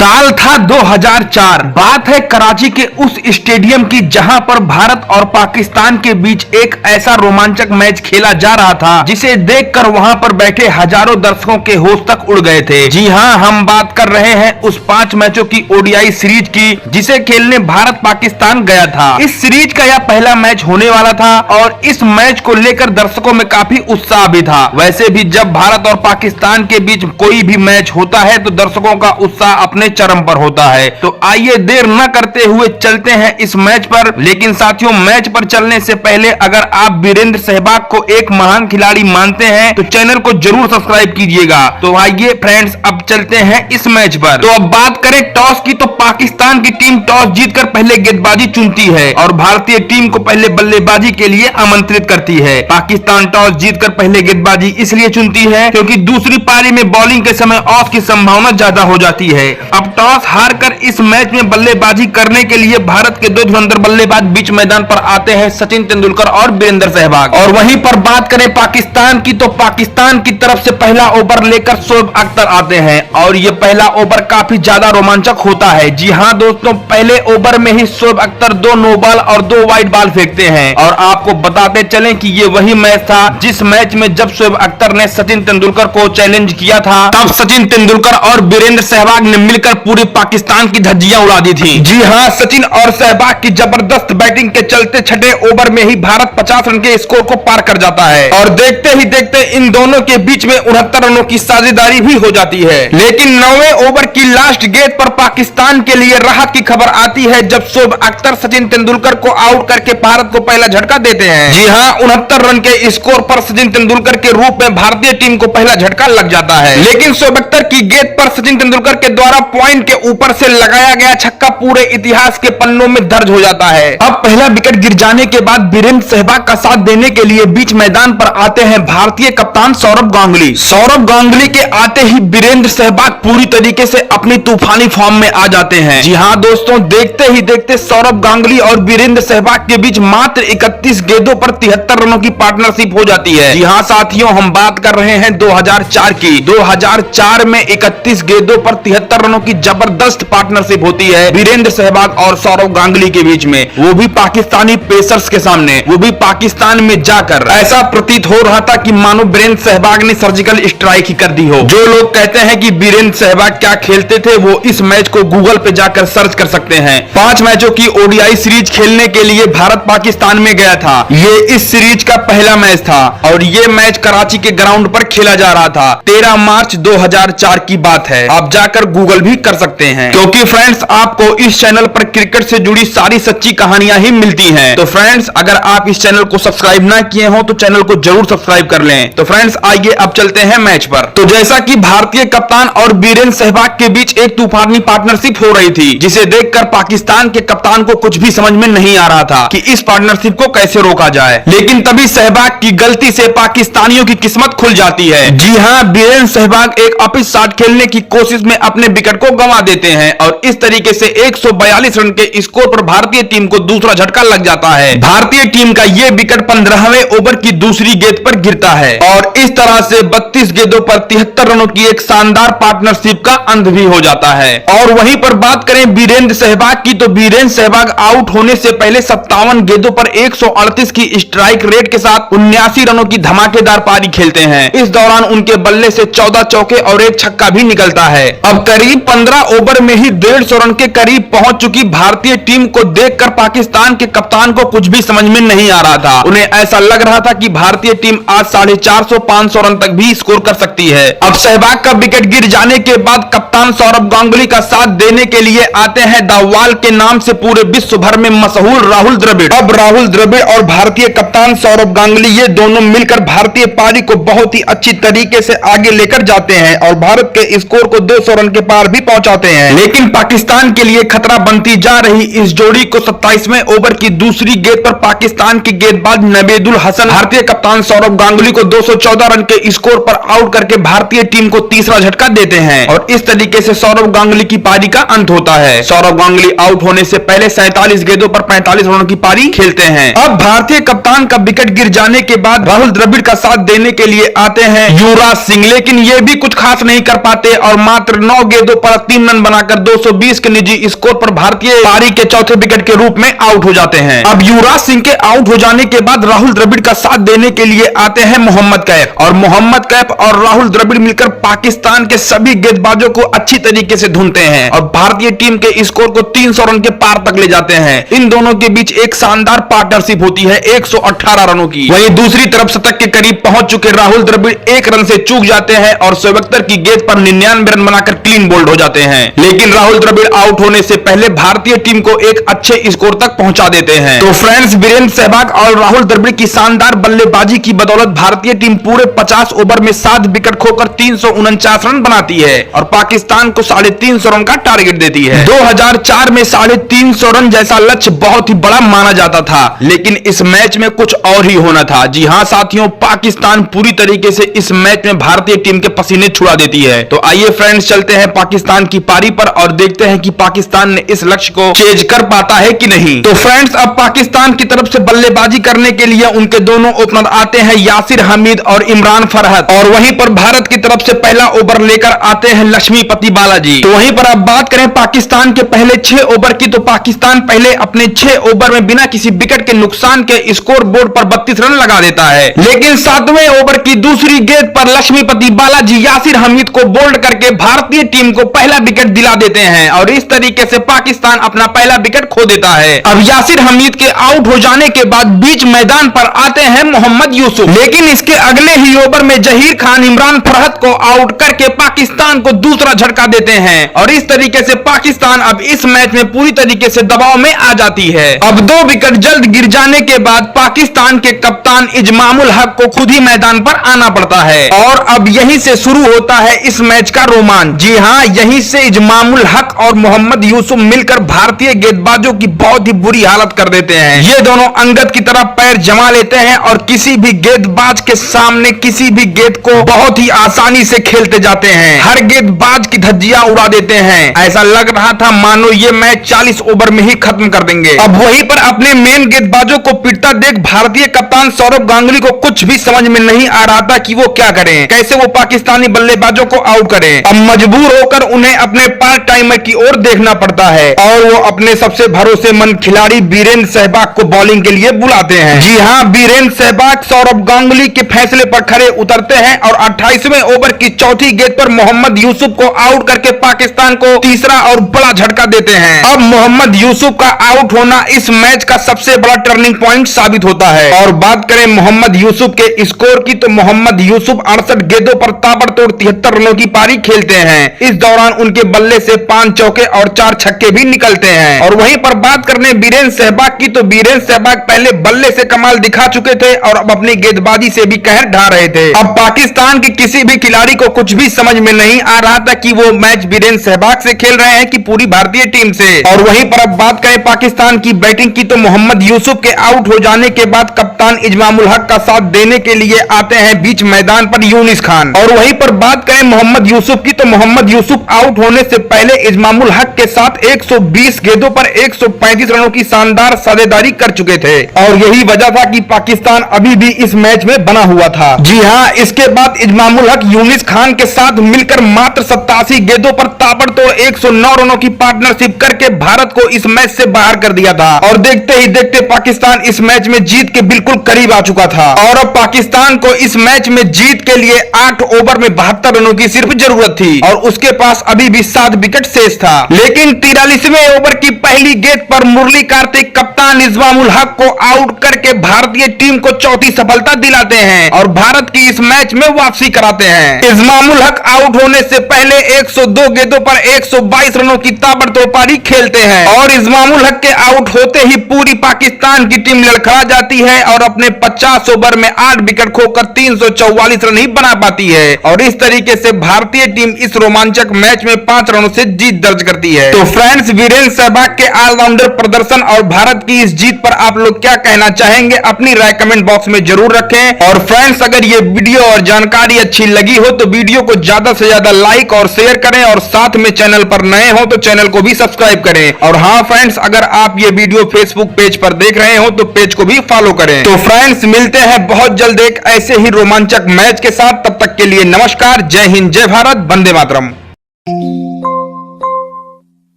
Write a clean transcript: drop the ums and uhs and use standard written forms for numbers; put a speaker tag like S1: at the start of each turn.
S1: साल था 2004। बात है कराची के उस स्टेडियम की जहां पर भारत और पाकिस्तान के बीच एक ऐसा रोमांचक मैच खेला जा रहा था जिसे देखकर वहां पर बैठे हजारों दर्शकों के होश तक उड़ गए थे। जी हां, हम बात कर रहे हैं उस 5 मैचों की ओडीआई सीरीज की जिसे खेलने भारत पाकिस्तान गया था। इस सीरीज का यह पहला मैच होने वाला था और इस मैच को लेकर दर्शकों में काफी उत्साह भी था। वैसे भी जब भारत और पाकिस्तान के बीच कोई भी मैच होता है तो दर्शकों का उत्साह अपने चरम पर होता है। तो आइए देर न करते हुए चलते हैं इस मैच पर। लेकिन साथियों, मैच पर चलने से पहले अगर आप वीरेंद्र सहवाग को एक महान खिलाड़ी मानते हैं तो चैनल को जरूर सब्सक्राइब कीजिएगा। तो आइए फ्रेंड्स, अब चलते हैं इस मैच पर। तो अब बात करें टॉस की, तो पाकिस्तान की टीम टॉस जीतकर पहले गेंदबाजी चुनती है और भारतीय टीम को पहले बल्लेबाजी के लिए आमंत्रित करती है। पाकिस्तान टॉस जीतकर पहले गेंदबाजी इसलिए चुनती है क्योंकि दूसरी पारी में बॉलिंग के समय ऑफ की संभावना ज्यादा हो जाती है। अब टॉस हारकर इस मैच में बल्लेबाजी करने के लिए भारत के 2 धुरंधर बल्लेबाज बीच मैदान पर आते हैं, सचिन तेंदुलकर और वीरेंद्र सहवाग। और वहीं पर बात करें पाकिस्तान की, तो पाकिस्तान की तरफ से पहला ओवर लेकर शोएब अख्तर आते हैं और ये पहला ओवर काफी ज्यादा रोमांचक होता है। जी हां दोस्तों, पहले ओवर में ही शोएब अख्तर 2 नो बॉल और 2 वाइड बॉल फेंकते हैं। और आपको बताते चलें कि ये वही मैच था जिस मैच में जब शोएब अख्तर ने सचिन तेंदुलकर को चैलेंज किया था, तब सचिन तेंदुलकर और वीरेंद्र सहवाग ने मिलकर पूरी पाकिस्तान की धज्जियां उड़ा दी थी। जी हां, सचिन और सहवाग की जबरदस्त बैटिंग के चलते छठे ओवर में ही भारत 50 रन के स्कोर को पार कर जाता है और देखते ही देखते इन दोनों के बीच में 69 रनों की साझेदारी भी हो जाती है। लेकिन 9वें ओवर की लास्ट गेंद पर पाकिस्तान के लिए राहत की खबर आती है जब शोएब अख्तर सचिन तेंदुलकर को आउट करके भारत को पहला झटका देते हैं। जी हां, 69 रन के स्कोर पर सचिन तेंदुलकर के रूप में भारतीय टीम को पहला झटका लग जाता है। लेकिन शोएब अख्तर की गेंद पर सचिन तेंदुलकर के द्वारा पॉइंट के ऊपर से लगाया गया छक्का पूरे इतिहास के पन्नों में दर्ज हो जाता है। अब पहला विकेट गिर जाने के बाद वीरेंद्र सहवाग का साथ देने के लिए बीच मैदान पर आते हैं भारतीय कप्तान सौरव गांगुली। सौरव गांगुली के आते ही वीरेंद्र सहवाग पूरी तरीके से अपनी तूफानी फॉर्म में आ जाते हैं। जी हां दोस्तों, देखते ही देखते सौरव गांगुली और वीरेंद्र सहवाग के बीच मात्र 31 गेंदों पर 73 रनों की पार्टनरशिप हो जाती है। जी हां साथियों, हम बात कर रहे हैं 2004 की। 2004 में 31 गेंदों पर 73 रनों की जबरदस्त पार्टनरशिप होती है वीरेंद्र सहवाग और सौरव गांगुली के बीच में, वो भी पाकिस्तानी पेसर्स के सामने, वो भी पाकिस्तान में जाकर। ऐसा प्रतीत हो रहा था कि मानो वीरेंद्र सहवाग ने सर्जिकल स्ट्राइक ही कर दी हो। जो लोग कहते हैं कि वीरेंद्र सहवाग क्या खेलते थे, वो इस मैच को गूगल पे जाकर सर्च कर सकते हैं। 5 मैचों की ओडीआई सीरीज खेलने के लिए भारत पाकिस्तान में गया था। ये इस सीरीज का पहला मैच था और ये मैच कराची के ग्राउंड पर खेला जा रहा था। 13 मार्च 2004 की बात है। आप जाकर गूगल भी कर सकते हैं क्योंकि फ्रेंड्स, आपको इस चैनल पर क्रिकेट से जुड़ी सारी सच्ची कहानियां ही मिलती हैं। तो फ्रेंड्स, अगर आप इस चैनल को सब्सक्राइब ना किए हो तो चैनल को जरूर सब्सक्राइब कर लें। तो फ्रेंड्स, आइए अब चलते हैं मैच पर। तो जैसा कि भारतीय कप्तान और वीरेंद्र सहवाग के बीच एक तूफानी पार्टनरशिप हो रही थी जिसे देखकर पाकिस्तान के कप्तान को कुछ भी समझ में नहीं आ रहा था कि इस पार्टनरशिप को कैसे रोका जाए। लेकिन तभी सहवाग की गलती से पाकिस्तानियों की किस्मत खुल जाती है। जी हां, वीरेंद्र सहवाग एक ऑफिस शॉट खेलने की कोशिश में अपने विकेट को गंवा देते हैं और इस तरीके से 142 रन के स्कोर पर भारतीय टीम को दूसरा झटका लग जाता है। भारतीय टीम का यह विकेट 15वें ओवर की दूसरी गेंद पर गिरता है और इस तरह से 32 गेंदों पर 73 रनों की एक शानदार पार्टनरशिप का अंत भी हो जाता है। और वहीं पर बात करें वीरेंद्र सहवाग की, तो वीरेंद्र सहवाग आउट होने से पहले 57 गेंदों पर 138 की स्ट्राइक रेट के साथ 79 रनों की धमाकेदार पारी खेलते हैं। इस दौरान उनके बल्ले से 14 चौके और एक छक्का भी निकलता है। अब करीब 15 ओवर में ही 150 रन के करीब पहुंच चुकी भारतीय टीम को देखकर पाकिस्तान के कप्तान को कुछ भी समझ में नहीं आ रहा था। उन्हें ऐसा लग रहा था कि भारतीय टीम आज 450-500 रन तक भी स्कोर कर सकती है। अब सहवाग का विकेट गिर जाने के बाद कप्तान सौरव गांगुली का साथ देने के लिए आते हैं द वॉल के नाम से पूरे विश्व भर में मशहूर राहुल द्रविड़। अब राहुल द्रविड़ और भारतीय कप्तान सौरव गांगुली ये दोनों मिलकर भारतीय पारी को बहुत ही अच्छी तरीके से आगे लेकर जाते हैं और भारत के स्कोर को 200 रन के पार भी पहुंचाते हैं। लेकिन पाकिस्तान के लिए खतरा बनती जा रही इस जोड़ी को 27वें ओवर की दूसरी गेंद पर पाकिस्तान के गेंदबाज नबेदुल हसन भारतीय कप्तान सौरव गांगुली को 214 रन के स्कोर पर आउट करके भारतीय टीम को तीसरा झटका देते हैं और इस तरीके से सौरव गांगुली की पारी का अंत होता है। सौरव गांगुली आउट होने से पहले 47 गेंदों पर 45 रनों की पारी खेलते हैं। अब भारतीय कप्तान का विकेट गिर जाने के बाद राहुल द्रविड़ का साथ देने के लिए आते हैं युवराज सिंह, लेकिन ये भी कुछ खास नहीं कर पाते और मात्र 9 गेंदों पर 3 रन बनाकर 220 के निजी स्कोर पर भारतीय पारी के चौथे विकेट के रूप में आउट हो जाते हैं। अब युवराज सिंह के आउट हो जाने के बाद राहुल द्रविड़ का साथ देने के लिए आते हैं मोहम्मद कैफ, और मोहम्मद कैफ और राहुल द्रविड़ मिलकर पाकिस्तान के सभी गेंदबाजों को अच्छी तरीके से धुनते हैं और भारतीय टीम के स्कोर को 300 रन के पार तक ले जाते हैं। इन दोनों के बीच एक शानदार पार्टनरशिप होती है 118 रनों की। वहीं दूसरी तरफ शतक के करीब पहुंच चुके राहुल द्रविड़ 1 रन से चूक जाते हैं और शोएब अख्तर की गेंद पर 99 रन बनाकर क्लीन बोल्ड हो जाते हैं। लेकिन राहुल द्रविड़ आउट होने से पहले भारतीय टीम को एक अच्छे स्कोर तक पहुंचा देते हैं। तो फ्रेंड्स, वीरेंद्र सहवाग और राहुल द्रविड़ की शानदार बल्लेबाजी की बदौलत भारतीय टीम पूरे 50 ओवर में 7 विकेट खोकर 349 रन बनाती है और पाकिस्तान को 350 रन का टारगेट देती है। 2004 में 350 रन जैसा लक्ष्य बहुत ही बड़ा माना जाता था, लेकिन इस मैच में कुछ और ही होना था। जी हां साथियों, पाकिस्तान पूरी तरीके से इस मैच में भारतीय टीम के पसीने छुड़ा देती है। तो आइए फ्रेंड्स, चलते हैं पाकिस्तान की पारी पर और देखते हैं कि पाकिस्तान ने इस लक्ष्य को चेज कर पाता है कि नहीं। तो फ्रेंड्स, अब पाकिस्तान की तरफ से बल्लेबाजी करने के लिए उनके दोनों ओपनर आते हैं यासिर हमीद और इमरान फरहत, और वहीं पर भारत की तरफ से पहला ओवर लेकर आते हैं लक्ष्मीपति बालाजी। तो वहीं पर अब बात करें पाकिस्तान के पहले 6 ओवर की, तो पाकिस्तान पहले अपने 6 ओवर में बिना किसी विकेट के नुकसान के स्कोर बोर्ड पर 32 रन लगा देता है। लेकिन 7वें ओवर की दूसरी गेंद पर लक्ष्मीपति बालाजी यासिर हमीद को बोल्ड करके भारतीय टीम को पहला विकेट दिला देते हैं और इस तरीके से पाकिस्तान अपना पहला विकेट खो देता है। अब यासिर हमीद के आउट हो जाने के बाद बीच मैदान पर आते हैं मोहम्मद यूसुफ, लेकिन इसके अगले ही ओवर में जहीर खान इमरान फरहत को आउट करके पाकिस्तान को दूसरा झटका देते हैं और इस तरीके से पाकिस्तान अब इस मैच में पूरी तरीके से दबाव में आ जाती है। अब 2 विकेट जल्द गिर जाने के बाद पाकिस्तान के कप्तान इजमामुल हक को खुद ही मैदान पर आना पड़ता है और अब यहीं से शुरू होता है इस मैच का रोमांच। जी हां, यहीं से इजमामुल हक और मोहम्मद यूसुफ मिलकर भारतीय गेंदबाजों की बहुत ही बुरी हालत कर देते हैं। ये दोनों अंगद की तरफ पैर जमा लेते हैं और किसी भी गेंदबाज के सामने किसी भी गेंद को बहुत ही आसानी से खेलते जाते हैं। हर गेंदबाज की धज्जियां उड़ा देते हैं। ऐसा लग रहा था मानो ये मैच 40 ओवर में ही खत्म कर देंगे। अब वहीं पर अपने मेन गेंदबाजों को पिटता देख भारतीय कप्तान सौरव गांगुली को कुछ भी समझ में नहीं आ रहा था कि वो क्या करें, कैसे वो पाकिस्तानी बल्लेबाजों को आउट करें। अब मजबूर होकर उन्हें अपने पार्ट टाइमर की ओर देखना पड़ता है और वो अपने सबसे भरोसेमंद खिलाड़ी वीरेंद्र सहवाग को बॉलिंग के लिए बुलाते हैं। जी हां, वीरेंद्र सहवाग सौरव गांगुली के फैसले पर खरे उतरते हैं और 28वें ओवर की चौथी गेंद पर मोहम्मद यूसुफ को आउट करके पाकिस्तान को तीसरा और बड़ा झटका देते हैं। अब मोहम्मद यूसुफ का आउट होना इस मैच का सबसे बड़ा टर्निंग पॉइंट साबित होता है। और बात करें मोहम्मद यूसुफ के स्कोर की, तो मोहम्मद यूसुफ 68 गेंदों पर ताबड़तोड़ 73 रनों की पारी खेलते हैं। इस दौरान उनके बल्ले से 5 चौके और 4 छक्के भी निकलते हैं। और वहीं पर बात करने वीरेंद्र सहवाग की, तो वीरेंद्र सहवाग पहले बल्ले से कमाल दिखा चुके थे और अब अपनी गेंदबाजी से भी कहर ढा रहे थे। अब पाकिस्तान के किसी भी खिलाड़ी को कुछ भी समझ में नहीं आ रहा था कि वो मैच वीरेंद्र सहवाग से खेल रहे हैं कि पूरी भारतीय टीम से। और वहीं पर अब बात करें पाकिस्तान की बैटिंग की, तो मोहम्मद यूसुफ के आउट हो जाने के बाद कप्तान इजमामुल हक का साथ देने के लिए आते हैं बीच मैदान पर यूनिस खान। और वहीं पर बात करें मोहम्मद यूसुफ की, तो मोहम्मद यूसुफ आउट होने से पहले इजमामुल हक के साथ 120 गेंदों पर 135 रनों की शानदार साझेदारी कर चुके थे और यही वजह था कि पाकिस्तान अभी भी इस मैच में बना हुआ था। जी हां, इसके बाद इजमामुल हक यूनिस खान के साथ मिलकर मात्र 87 गेंदों पर ताबड़तोड़ 109 रनों की पार्टनरशिप करके भारत को इस मैच से बाहर कर दिया था और देखते ही देखते पाकिस्तान इस मैच में जीत के बिल्कुल करीब आ चुका था। और अब पाकिस्तान को इस मैच में जीत के लिए 8 ओवर में 72 रनों की सिर्फ जरूरत थी और उसके पास अभी भी 7 विकेट शेष था। लेकिन 43वें ओवर की पहली गेंद पर मुरली कार्तिक कप्तान इजमामुल हक को आउट करके भारतीय टीम को चौथी सफलता दिलाते हैं और भारत की इस मैच में वापसी कराते हैं। इजमामुल हक आउट होने से पहले 102 गेंदों पर 122 रनों की ताबड़तोड़ पारी खेलते हैं और इजमामुल हक के आउट होते ही पूरी पाकिस्तान की टीम लड़खड़ा जाती है और अपने 50 ओवर में 8 विकेट खोकर 344 रन ही बना पाती है और इस तरीके से भारतीय टीम इस रोमांचक मैच में 5 रनों से जीत दर्ज करती है। तो फ्रेंड्स, वीरेंद्र सहवाग के ऑलराउंडर प्रदर्शन और भारत की इस जीत पर आप लोग क्या कहना चाहेंगे, अपनी राय कमेंट बॉक्स में जरूर रखें। और फ्रेंड्स, अगर ये वीडियो और जानकारी अच्छी लगी हो तो वीडियो को ज्यादा से ज्यादा लाइक और शेयर शेयर करें और साथ में चैनल पर नए हो तो चैनल को भी सब्सक्राइब करें। और हाँ फ्रेंड्स, अगर आप ये वीडियो फेसबुक पेज पर देख रहे हो तो पेज को भी फॉलो करें। तो फ्रेंड्स, मिलते हैं बहुत जल्द एक ऐसे ही रोमांचक मैच के साथ। तब तक के लिए नमस्कार, जय हिंद, जय भारत, वंदे मातरम।